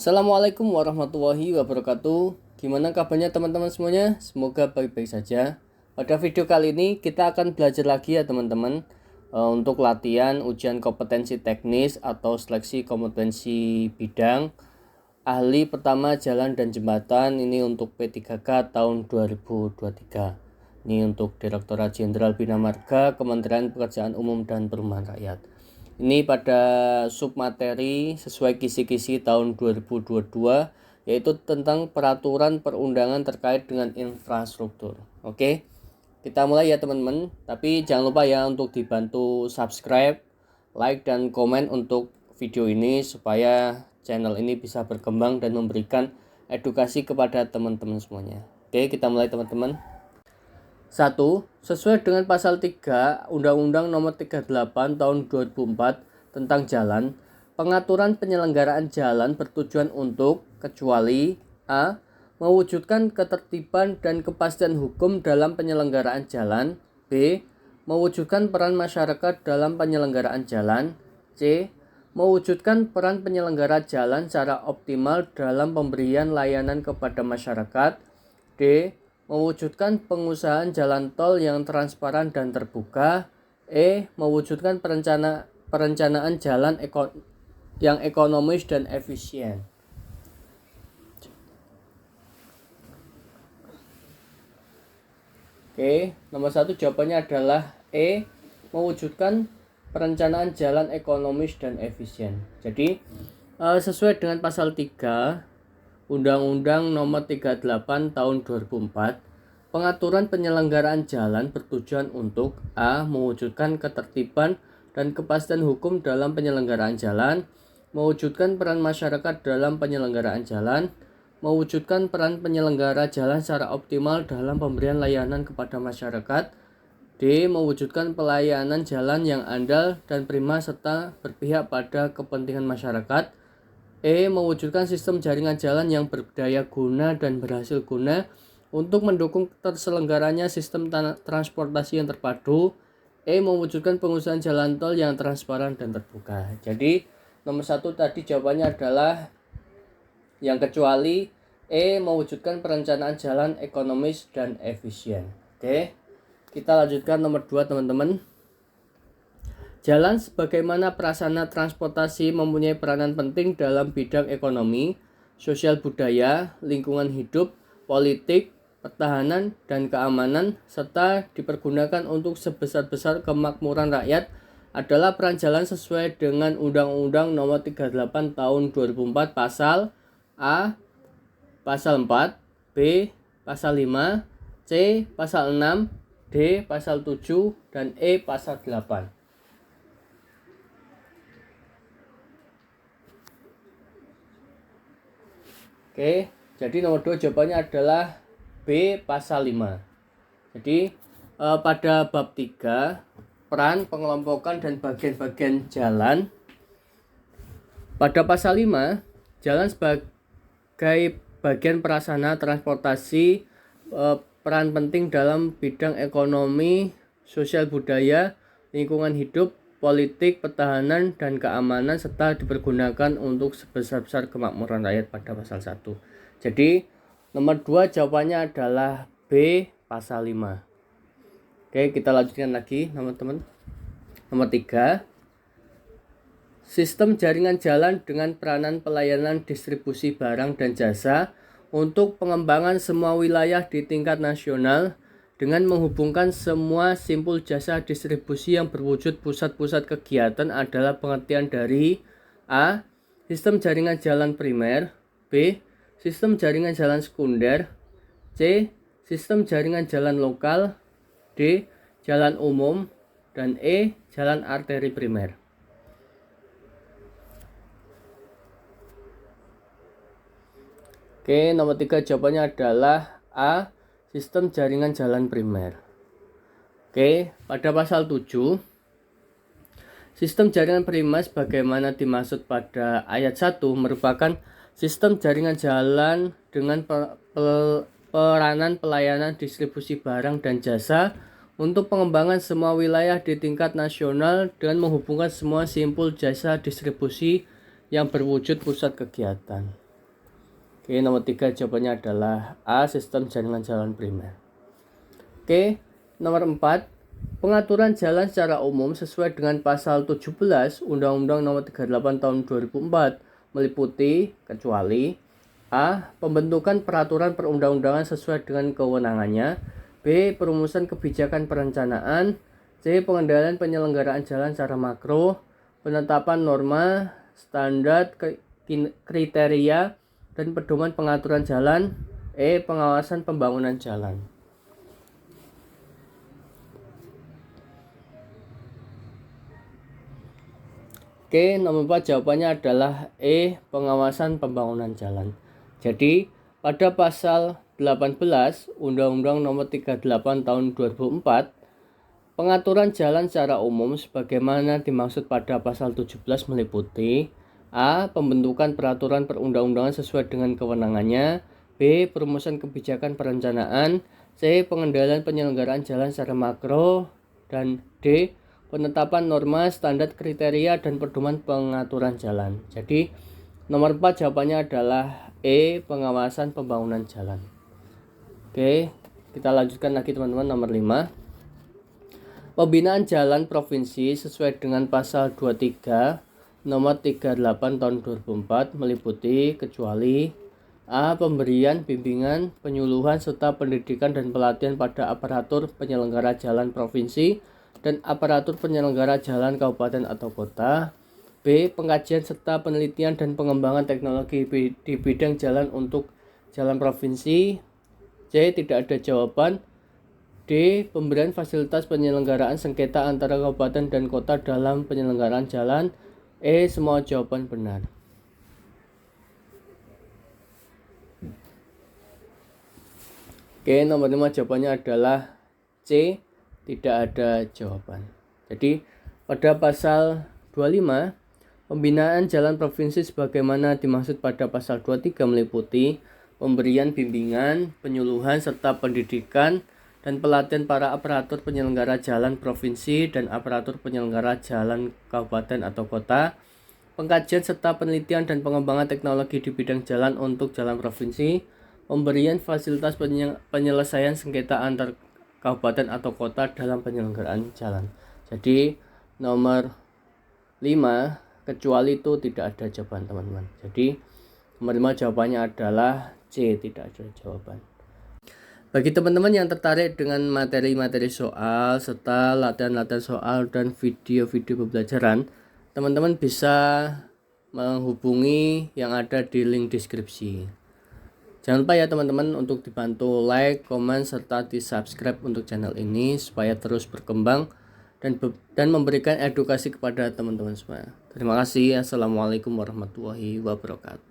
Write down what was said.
Assalamualaikum warahmatullahi wabarakatuh. Gimana kabarnya teman-teman semuanya? Semoga baik-baik saja. Pada video kali ini kita akan belajar lagi ya teman-teman, untuk latihan ujian kompetensi teknis atau seleksi kompetensi bidang ahli pertama jalan dan jembatan. Ini untuk P3K tahun 2023. Ini untuk Direktorat Jenderal Bina Marga, Kementerian Pekerjaan Umum dan Perumahan Rakyat. Ini pada submateri sesuai kisi-kisi tahun 2022, yaitu tentang peraturan perundangan terkait dengan infrastruktur. Oke, kita mulai ya teman-teman. Tapi jangan lupa ya untuk dibantu subscribe, like, dan komen untuk video ini supaya channel ini bisa berkembang dan memberikan edukasi kepada teman-teman semuanya. Oke, kita mulai teman-teman. 1. Sesuai dengan pasal 3 Undang-Undang Nomor 38 Tahun 2004 tentang jalan, pengaturan penyelenggaraan jalan bertujuan untuk, kecuali a. mewujudkan ketertiban dan kepastian hukum dalam penyelenggaraan jalan, b. mewujudkan peran masyarakat dalam penyelenggaraan jalan, c. mewujudkan peran penyelenggara jalan secara optimal dalam pemberian layanan kepada masyarakat, d. mewujudkan pengusahaan jalan tol yang transparan dan terbuka, mewujudkan perencanaan jalan yang ekonomis dan efisien. Oke, nomor 1 jawabannya adalah mewujudkan perencanaan jalan ekonomis dan efisien. Jadi sesuai dengan pasal 3 Undang-Undang Nomor 38 Tahun 2004, pengaturan penyelenggaraan jalan bertujuan untuk a. mewujudkan ketertiban dan kepastian hukum dalam penyelenggaraan jalan, mewujudkan peran masyarakat dalam penyelenggaraan jalan, mewujudkan peran penyelenggara jalan secara optimal dalam pemberian layanan kepada masyarakat, d. mewujudkan pelayanan jalan yang andal dan prima serta berpihak pada kepentingan masyarakat, mewujudkan sistem jaringan jalan yang berdaya guna dan berhasil guna untuk mendukung terselenggaranya sistem transportasi yang terpadu, mewujudkan pengusahaan jalan tol yang transparan dan terbuka. Jadi nomor 1 tadi jawabannya adalah yang kecuali mewujudkan perencanaan jalan ekonomis dan efisien. Oke, kita lanjutkan nomor 2 teman-teman. Jalan sebagaimana prasarana transportasi mempunyai peranan penting dalam bidang ekonomi, sosial budaya, lingkungan hidup, politik, pertahanan, dan keamanan, serta dipergunakan untuk sebesar-besar kemakmuran rakyat adalah peran jalan sesuai dengan Undang-Undang Nomor 38 Tahun 2004 pasal A. Pasal 4, B. Pasal 5, C. Pasal 6, D. Pasal 7, dan E. Pasal 8. Oke, jadi nomor 2 jawabannya adalah B. Pasal 5. Jadi pada bab 3 peran, pengelompokan, dan bagian-bagian jalan, pada pasal 5 jalan sebagai bagian prasarana transportasi, peran penting dalam bidang ekonomi, sosial budaya, lingkungan hidup, politik, pertahanan, dan keamanan, serta dipergunakan untuk sebesar-besar kemakmuran rakyat pada pasal 1. Jadi nomor 2 jawabannya adalah B. Pasal 5. Oke, kita lanjutkan lagi teman-teman. Nomor 3, sistem jaringan jalan dengan peranan pelayanan distribusi barang dan jasa untuk pengembangan semua wilayah di tingkat nasional dengan menghubungkan semua simpul jasa distribusi yang berwujud pusat-pusat kegiatan adalah pengertian dari a. sistem jaringan jalan primer, b. sistem jaringan jalan sekunder, c. sistem jaringan jalan lokal, d. jalan umum, dan E. jalan arteri primer. Oke, nomor 3 jawabannya adalah A. sistem jaringan jalan primer. Oke, pada pasal 7 sistem jaringan primer sebagaimana dimaksud pada ayat 1 merupakan sistem jaringan jalan dengan peranan pelayanan distribusi barang dan jasa untuk pengembangan semua wilayah di tingkat nasional dengan menghubungkan semua simpul jasa distribusi yang berwujud pusat kegiatan. Oke, nomor 3 jawabannya adalah A. Sistem jaringan jalan primer. Oke, nomor 4. Pengaturan jalan secara umum sesuai dengan pasal 17 Undang-Undang Nomor 38 Tahun 2004 meliputi kecuali A. Pembentukan peraturan perundang-undangan sesuai dengan kewenangannya. B. Perumusan kebijakan perencanaan. C. Pengendalian penyelenggaraan jalan secara makro. Penetapan norma, standar, kriteria, dan pedoman pengaturan jalan. E. Pengawasan pembangunan jalan. Oke, nomor 4 jawabannya adalah E. Pengawasan pembangunan jalan. Jadi, pada pasal 18 Undang-Undang Nomor 38 Tahun 2004, pengaturan jalan secara umum sebagaimana dimaksud pada pasal 17 meliputi A. Pembentukan peraturan perundang-undangan sesuai dengan kewenangannya. B. Perumusan kebijakan perencanaan. C. Pengendalian penyelenggaraan jalan secara makro. Dan D. Penetapan norma, standar, kriteria, dan pedoman pengaturan jalan. Jadi nomor 4 jawabannya adalah E. Pengawasan pembangunan jalan. Oke, kita lanjutkan lagi teman-teman. Nomor 5. Pembinaan jalan provinsi sesuai dengan pasal 23 Nomor 38 Tahun 2004 meliputi kecuali A. Pemberian bimbingan, penyuluhan, serta pendidikan dan pelatihan pada aparatur penyelenggara jalan provinsi dan aparatur penyelenggara jalan kabupaten atau kota. B. Pengkajian serta penelitian dan pengembangan teknologi di bidang jalan untuk jalan provinsi. C. Tidak ada jawaban. D. Pemberian fasilitas penyelenggaraan sengketa antara kabupaten dan kota dalam penyelenggaraan jalan. E. Semua jawaban benar. Oke, nomor 5 jawabannya adalah C. Tidak ada jawaban. Jadi pada pasal 25 pembinaan jalan provinsi sebagaimana dimaksud pada pasal 23 meliputi pemberian bimbingan, penyuluhan, serta pendidikan dan pelatihan para aparatur penyelenggara jalan provinsi dan aparatur penyelenggara jalan kabupaten atau kota, pengkajian serta penelitian dan pengembangan teknologi di bidang jalan untuk jalan provinsi, pemberian fasilitas penyelesaian sengketa antar kabupaten atau kota dalam penyelenggaraan jalan. Jadi nomor 5 kecuali itu tidak ada jawaban teman-teman. Jadi nomor 5 jawabannya adalah C, tidak ada jawaban. Bagi teman-teman yang tertarik dengan materi-materi soal serta latihan-latihan soal dan video-video pembelajaran, teman-teman bisa menghubungi yang ada di link deskripsi. Jangan lupa ya teman-teman untuk dibantu like, komen, serta di subscribe untuk channel ini supaya terus berkembang dan memberikan edukasi kepada teman-teman semua. Terima kasih. Assalamualaikum warahmatullahi wabarakatuh.